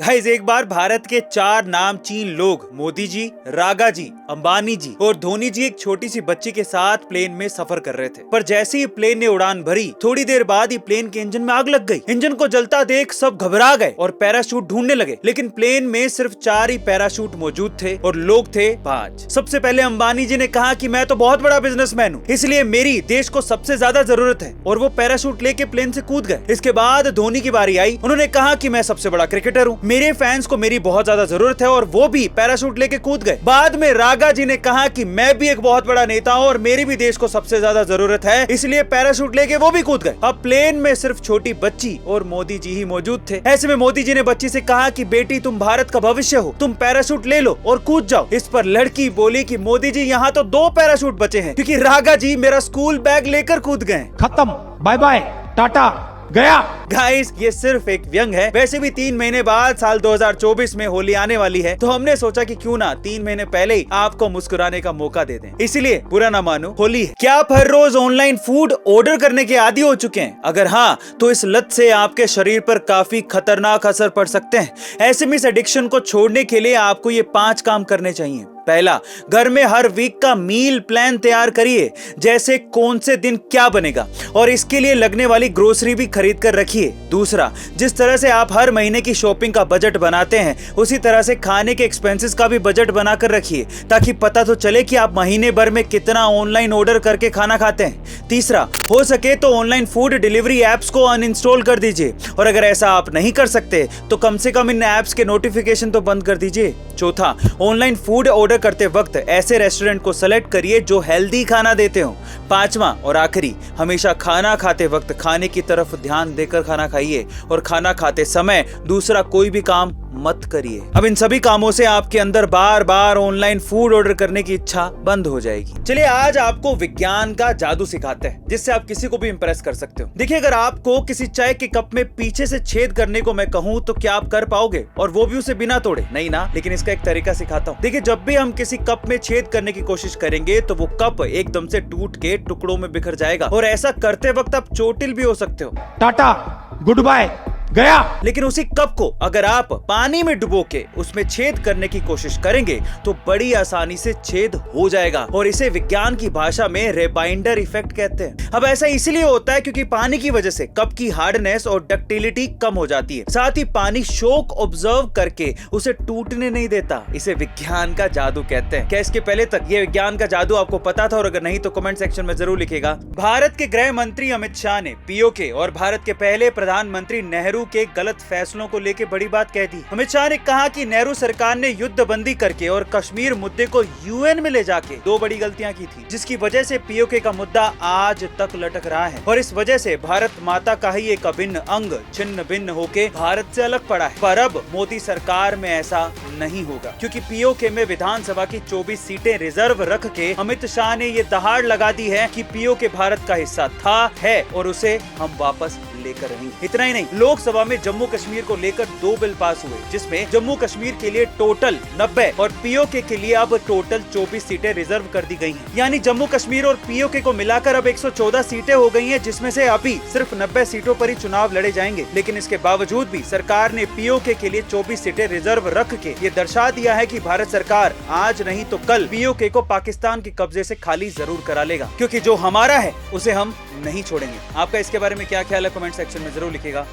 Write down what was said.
Guys, एक बार भारत के 4 नामचीन लोग मोदी जी, रागा जी, अंबानी जी और धोनी जी एक छोटी सी बच्ची के साथ प्लेन में सफर कर रहे थे। पर जैसे ही प्लेन ने उड़ान भरी, थोड़ी देर बाद ही प्लेन के इंजन में आग लग गई। इंजन को जलता देख सब घबरा गए और पैराशूट ढूंढने लगे, लेकिन प्लेन में सिर्फ 4 ही पैराशूट मौजूद थे और लोग थे 5। सबसे पहले अंबानी जी ने कहा कि मैं तो बहुत बड़ा बिजनेसमैन हूँ, इसलिए मेरी देश को सबसे ज्यादा जरूरत है, और वो पैराशूट लेके प्लेन से कूद गए। इसके बाद धोनी की बारी आई। उन्होंने कहा कि मैं सबसे बड़ा क्रिकेटर हूँ, मेरे फैंस को मेरी बहुत ज्यादा जरूरत है, और वो भी पैराशूट लेके कूद गए। बाद में रागा जी ने कहा कि मैं भी एक बहुत बड़ा नेता हूँ और मेरी भी देश को सबसे ज्यादा जरूरत है, इसलिए पैराशूट लेके वो भी कूद गए। अब प्लेन में सिर्फ छोटी बच्ची और मोदी जी ही मौजूद थे। ऐसे में मोदी जी ने बच्ची से कहा कि बेटी, तुम भारत का भविष्य हो, तुम पैराशूट ले लो और कूद जाओ। इस पर लड़की बोली कि मोदी जी, यहाँ तो 2 पैराशूट बचे हैं, क्योंकि रागा जी मेरा स्कूल बैग लेकर कूद गए। खत्म, बाय बाय, टाटा, गया। गाइस, ये सिर्फ एक व्यंग है। वैसे भी 3 महीने बाद साल 2024 में होली आने वाली है, तो हमने सोचा कि क्यों ना 3 महीने पहले ही आपको मुस्कुराने का मौका दे दें। इसलिए बुरा ना मानो, होली है। क्या आप हर रोज ऑनलाइन फूड ऑर्डर करने के आदी हो चुके हैं? अगर हाँ, तो इस लत से आपके शरीर पर काफी खतरनाक असर पड़ सकते हैं। ऐसे में इस एडिक्शन को छोड़ने के लिए आपको ये 5 काम करने चाहिए। पहला, घर में हर वीक का मील प्लान तैयार करिए, जैसे कौन से दिन क्या बनेगा, और इसके लिए लगने वाली ग्रोसरी भी खरीद कर रखिए। दूसरा, जिस तरह से आप हर महीने की शॉपिंग का बजट बनाते हैं, उसी तरह से खाने के एक्सपेंसेस का भी बजट बनाकर रखिए, ताकि पता तो चले कि आप महीने भर में कितना ऑनलाइन ऑर्डर करके खाना खाते हैं। तीसरा, हो सके तो ऑनलाइन फूड डिलीवरी एप्स को अनइंस्टॉल कर दीजिए, और अगर ऐसा आप नहीं कर सकते तो कम से कम इन एप्स के नोटिफिकेशन तो बंद कर दीजिए। चौथा, ऑनलाइन फूड ऑर्डर करते वक्त ऐसे रेस्टोरेंट को सेलेक्ट करिए जो हेल्दी खाना देते हो। 5वां और आखिरी, हमेशा खाना खाते वक्त खाने की तरफ ध्यान देकर खाना खाइए, और खाना खाते समय दूसरा कोई भी काम मत करिए। अब इन सभी कामों से आपके अंदर बार बार ऑनलाइन फूड ऑर्डर करने की इच्छा बंद हो जाएगी। चलिए, आज आपको विज्ञान का जादू सिखाते हैं, जिससे आप किसी को भी इंप्रेस कर सकते हो। देखिए, अगर आपको किसी चाय के कप में पीछे से छेद करने को मैं कहूँ, तो क्या आप कर पाओगे? और वो भी उसे बिना तोड़े? नहीं ना। लेकिन इसका एक तरीका सिखाता हूँ। देखिए, जब भी हम किसी कप में छेद करने की कोशिश करेंगे, तो वो कप एकदम से टूट के टुकड़ों में बिखर जाएगा, और ऐसा करते वक्त आप चोटिल भी हो सकते हो। टाटा, गुड बाय, गया। लेकिन उसी कप को अगर आप पानी में डुबो के उसमें छेद करने की कोशिश करेंगे, तो बड़ी आसानी से छेद हो जाएगा, और इसे विज्ञान की भाषा में रिबाइंडर इफेक्ट कहते हैं। अब ऐसा इसलिए होता है क्योंकि पानी की वजह से कप की हार्डनेस और डक्टिलिटी कम हो जाती है। साथ ही पानी शॉक ऑब्जर्व करके उसे टूटने नहीं देता। इसे विज्ञान का जादू कहते हैं। क्या इसके पहले तक ये विज्ञान का जादू आपको पता था? और अगर नहीं तो कमेंट सेक्शन में जरूर लिखेगा। भारत के गृह मंत्री अमित शाह ने पीओके और भारत के पहले प्रधानमंत्री नेहरू के गलत फैसलों को लेकर बड़ी बात कह दी। अमित शाह ने कहा कि नेहरू सरकार ने युद्ध बंदी करके और कश्मीर मुद्दे को यूएन में ले जाके 2 बड़ी गलतियां की थी, जिसकी वजह से पीओके का मुद्दा आज तक लटक रहा है, और इस वजह से भारत माता का ही एक अभिन्न अंग छिन्न भिन्न होके भारत से अलग पड़ा है। पर अब मोदी सरकार में ऐसा नहीं होगा, क्योंकि पीओके में विधानसभा की 24 सीटें रिजर्व रख के अमित शाह ने ये दहाड़ लगा दी है कि पीओके भारत का हिस्सा था, है, और उसे हम वापस लेकर रहेंगे। इतना ही नहीं, लोकसभा में जम्मू कश्मीर को लेकर 2 बिल पास हुए, जिसमें जम्मू कश्मीर के लिए टोटल 90 और पीओके के लिए अब टोटल 24 सीटें रिजर्व कर दी गई हैं। यानी जम्मू कश्मीर और पीओके को मिलाकर अब 114 सीटें हो गई हैं, जिसमें से अभी सिर्फ 90 सीटों पर ही चुनाव लड़े जाएंगे। लेकिन इसके बावजूद भी सरकार ने पीओके के लिए 24 सीटें रिजर्व रख के ये दर्शा दिया है कि भारत सरकार आज नहीं तो कल पीओके को पाकिस्तान के कब्जे से खाली जरूर करा लेगा, क्योंकि जो हमारा है उसे हम नहीं छोड़ेंगे। आपका इसके बारे में क्या ख्याल है? कमेंट सेक्शन में जरूर लिखिएगा।